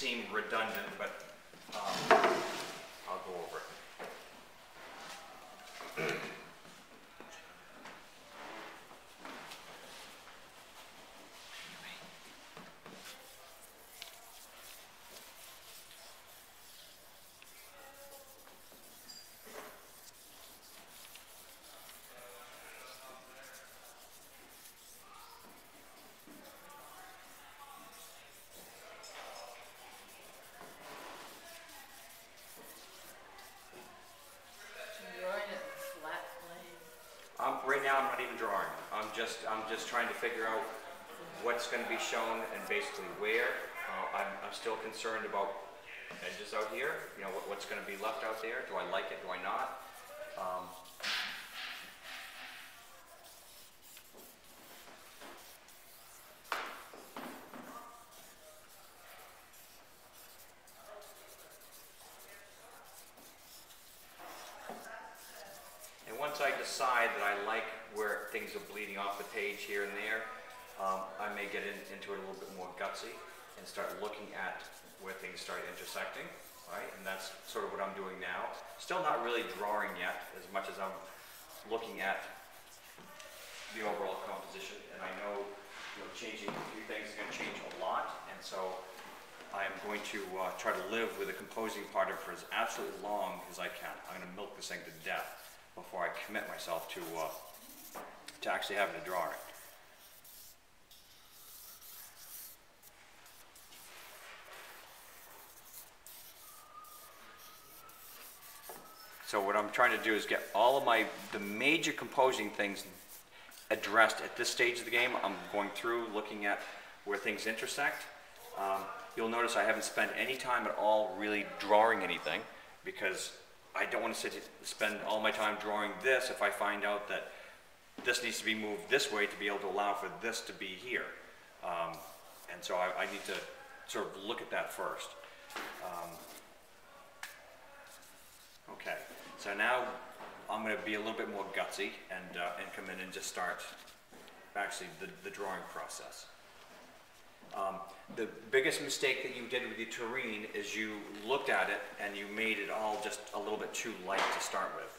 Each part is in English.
seem redundant, but I'll go over it. Right now, I'm not even drawing. I'm just trying to figure out what's going to be shown and basically where. I'm still concerned about edges out here. You know, what's going to be left out there. Do I like it? Do I not? Once I decide that I like where things are bleeding off the page here and there, I may get into it a little bit more gutsy and start looking at where things start intersecting, right? And that's sort of what I'm doing now. Still not really drawing yet, as much as I'm looking at the overall composition. And I know, changing a few things is going to change a lot, and so I am going to try to live with the composing part of it for as absolutely long as I can. I'm going to milk this thing to death before I commit myself to actually having to draw it. So what I'm trying to do is get all of the major composing things addressed at this stage of the game. I'm going through looking at where things intersect. You'll notice I haven't spent any time at all really drawing anything, because I don't want to spend all my time drawing this if I find out that this needs to be moved this way to be able to allow for this to be here. And so I need to sort of look at that first. Okay, so now I'm going to be a little bit more gutsy and come in and just start actually the drawing process. The biggest mistake that you did with the terrain is you looked at it and you made it all just a little bit too light to start with.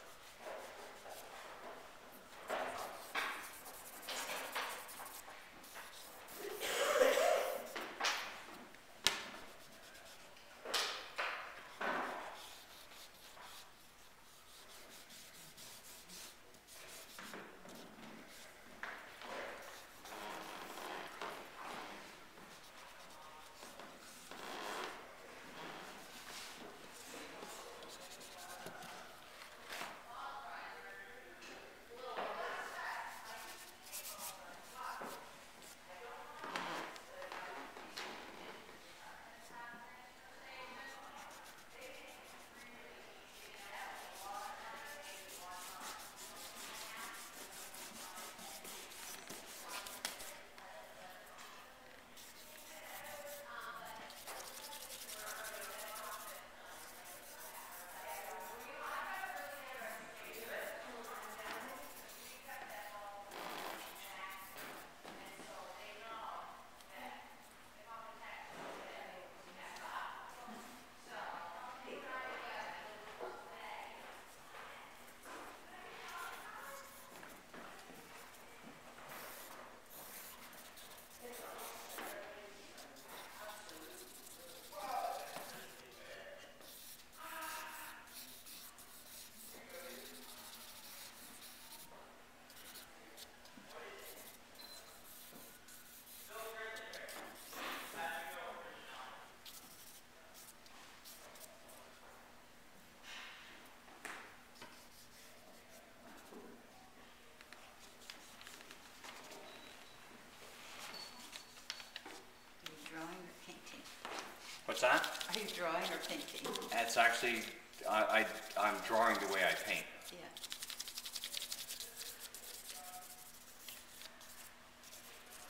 What's that? Are you drawing or painting? It's actually, I'm drawing the way I paint. Yeah.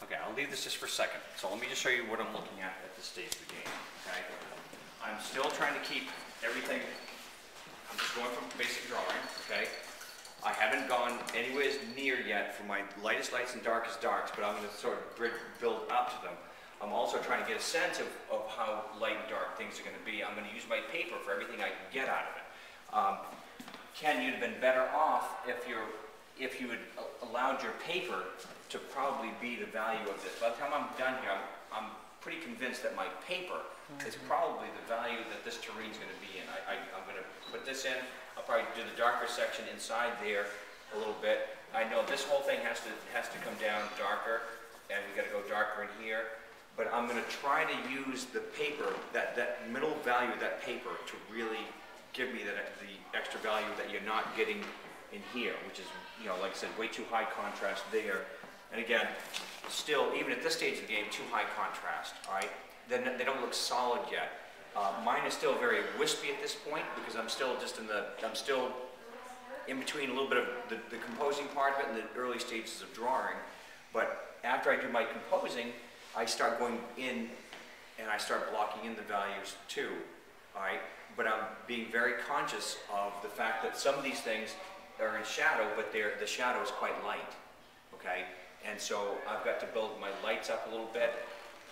Okay, I'll leave this just for a second. So let me just show you what I'm looking at this stage of the game. Okay, I'm still trying to keep everything. I'm just going from basic drawing. Okay, I haven't gone anywhere near yet for my lightest lights and darkest darks, but I'm going to sort of build up to them. I'm also trying to get a sense of how light and dark things are going to be. I'm going to use my paper for everything I can get out of it. Ken, you'd have been better off if you had allowed your paper to probably be the value of this. By the time I'm done here, I'm pretty convinced that my paper is probably the value that this terrain is going to be in. I'm going to put this in. I'll probably do the darker section inside there a little bit. I know this whole thing has to come down darker, and we got to go darker in here. But I'm going to try to use the paper, that middle value of that paper, to really give me the extra value that you're not getting in here, which is, you know, like I said, way too high contrast there. And again, still, even at this stage of the game, too high contrast, all right? Then they don't look solid yet. Mine is still very wispy at this point because I'm still in between a little bit of the composing part of it and the early stages of drawing. But after I do my composing, I start going in and I start blocking in the values too, all right? But I'm being very conscious of the fact that some of these things are in shadow, but the shadow is quite light, okay? And so I've got to build my lights up a little bit,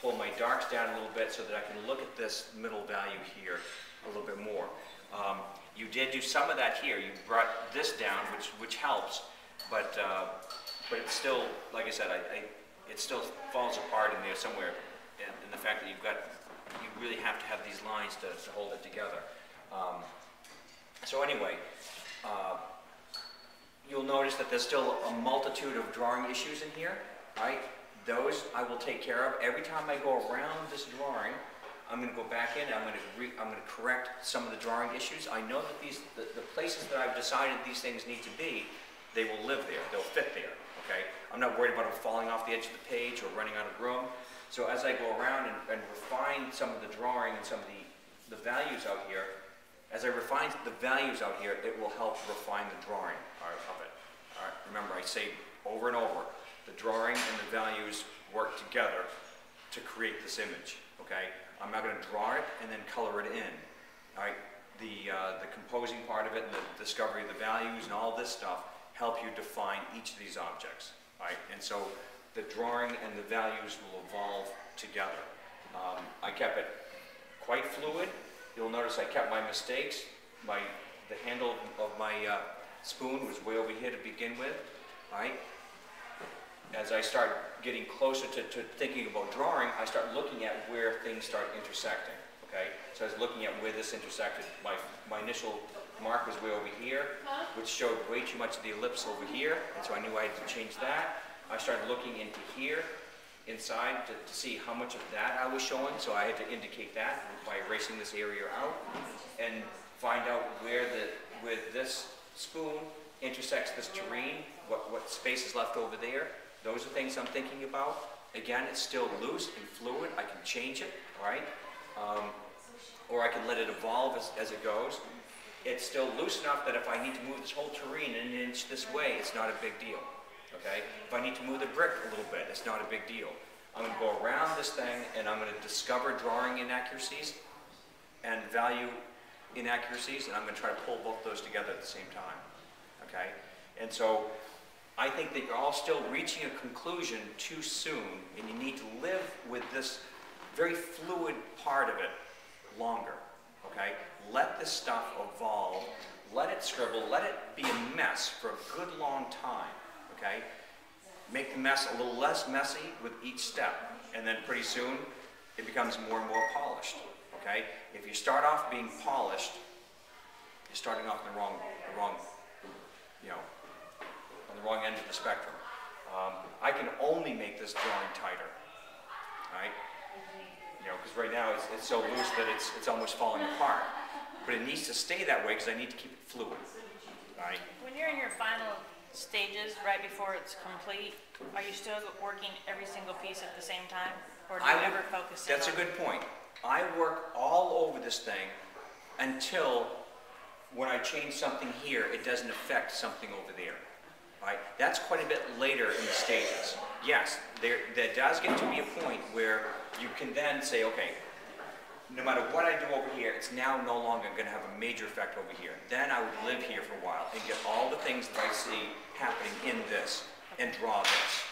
pull my darks down a little bit so that I can look at this middle value here a little bit more. You did do some of that here. You brought this down, which helps, but it's still, like I said, it still falls apart in there somewhere. In the fact that you really have to have these lines to hold it together. So anyway, you'll notice that there's still a multitude of drawing issues in here, right? Those I will take care of. Every time I go around this drawing, I'm going to go back in and I'm going to correct some of the drawing issues. I know that the places that I've decided these things need to be, they will live there. They'll fit there, okay? I'm not worried about them falling off the edge of the page or running out of room. So as I go around and refine some of the drawing and some of the values out here, as I refine the values out here, it will help refine the drawing of it. All right? Remember, I say over and over, the drawing and the values work together to create this image, okay? I'm not going to draw it and then color it in, all right? The composing part of it and the discovery of the values and all this stuff help you define each of these objects, all right? And so the drawing and the values will evolve together. I kept it quite fluid. You'll notice I kept my mistakes. The handle of my spoon was way over here to begin with, right? As I start getting closer to thinking about drawing, I start looking at where things start intersecting, okay? So I was looking at where this intersected. My initial mark was way over here, which showed way too much of the ellipse over here, and so I knew I had to change that. I started looking into here, inside, to see how much of that I was showing, so I had to indicate that by erasing this area out, and find out where this spoon intersects this terrain, what space is left over there. Those are things I'm thinking about. Again, it's still loose and fluid. I can change it, right? Or I can let it evolve as it goes. It's still loose enough that if I need to move this whole terrain an inch this way, it's not a big deal. Okay? If I need to move the brick a little bit, it's not a big deal. I'm going to go around this thing and I'm going to discover drawing inaccuracies and value inaccuracies, and I'm going to try to pull both those together at the same time. Okay? And so I think that you're all still reaching a conclusion too soon, and you need to live with this very fluid part of it longer. Okay? Let this stuff evolve. Let it scribble. Let it be a mess for a good long time. Okay? Make the mess a little less messy with each step, and then pretty soon it becomes more and more polished. Okay? If you start off being polished, you're starting off on the wrong, you know, on the wrong end of the spectrum. I can only make this drawing tighter. Right? You know, because right now it's so loose that it's almost falling apart. But it needs to stay that way because I need to keep it fluid. Right? When you're in your final stages, right before it's complete, are you still working every single piece at the same time? Or do you ever focus in on? That's a good point. I work all over this thing until when I change something here, it doesn't affect something over there. Right? That's quite a bit later in the stages. Yes, there does get to be a point where you can then say, okay, no matter what I do over here, it's now no longer going to have a major effect over here. Then I would live here for a while and get all the things that I see happening in this and draw this.